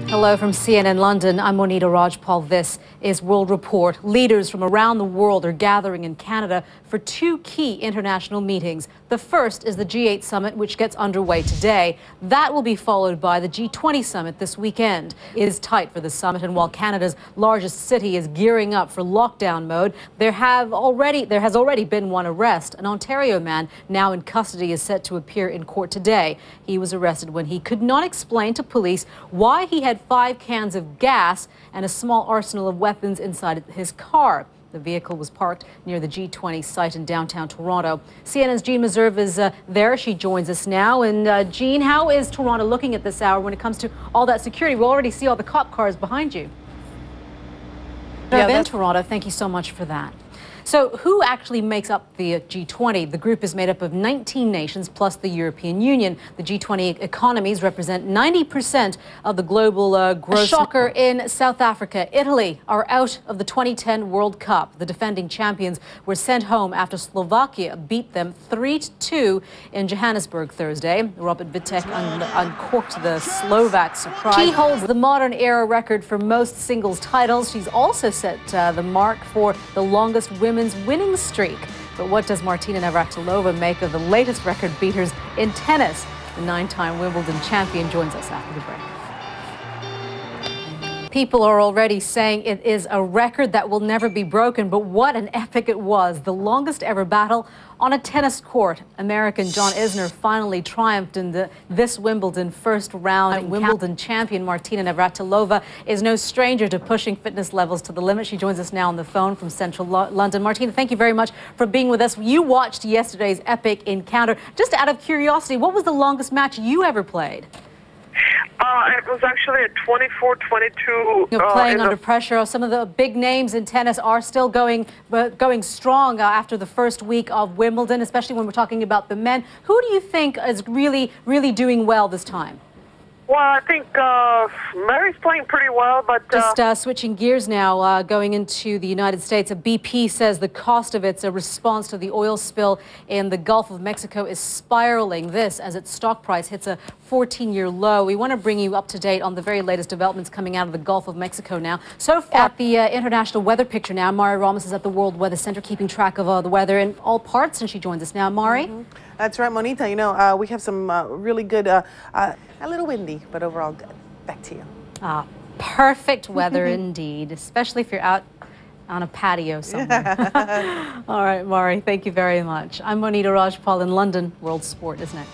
Hello from CNN London. I'm Monita Rajpal. This is World Report. Leaders from around the world are gathering in Canada for two key international meetings. The first is the G8 summit, which gets underway today. That will be followed by the G20 summit this weekend. It is tight for the summit, and while Canada's largest city is gearing up for lockdown mode, there has already been one arrest. An Ontario man now in custody is set to appear in court today. He was arrested when he could not explain to police why he had 5 cans of gas and a small arsenal of weapons inside his car. The vehicle was parked near the G20 site in downtown Toronto. CNN's Jean Meserve is there. She joins us now. And Jean, how is Toronto looking at this hour when it comes to all that security? We already see all the cop cars behind you. In Toronto, thank you so much for that. So who actually makes up the G20? The group is made up of 19 nations plus the European Union. The G20 economies represent 90% of the global growth. A shocker in South Africa. Italy are out of the 2010 World Cup. The defending champions were sent home after Slovakia beat them 3-2 in Johannesburg Thursday. Robert Vitek uncorked the Slovak surprise. She holds the modern era record for most singles titles. She's also set the mark for the longest women's winning streak. But what does Martina Navratilova make of the latest record beaters in tennis? The 9-time Wimbledon champion joins us after the break. People are already saying it is a record that will never be broken, but what an epic it was. The longest ever battle on a tennis court. American John Isner finally triumphed in this Wimbledon first round. Wimbledon champion Martina Navratilova is no stranger to pushing fitness levels to the limit. She joins us now on the phone from central London. Martina, thank you very much for being with us. You watched yesterday's epic encounter. Just out of curiosity, what was the longest match you ever played? It was actually a 24-22. You're playing under pressure. Some of the big names in tennis are still going strong after the first week of Wimbledon, especially when we're talking about the men. Who do you think is really doing well this time? Well, I think Mary's playing pretty well, but... Just switching gears now, going into the United States, BP says the cost of its response to the oil spill in the Gulf of Mexico is spiraling. This as its stock price hits a 14-year low. We want to bring you up to date on the very latest developments coming out of the Gulf of Mexico now. So far, at the international weather picture now, Mari Ramos is at the World Weather Center keeping track of the weather in all parts, and she joins us now. Mari? That's right, Monita. You know, we have some really good, a little windy, but overall good. Back to you. Perfect weather indeed, especially if you're out on a patio somewhere. All right, Mari, thank you very much. I'm Monita Rajpal in London. World Sport is next.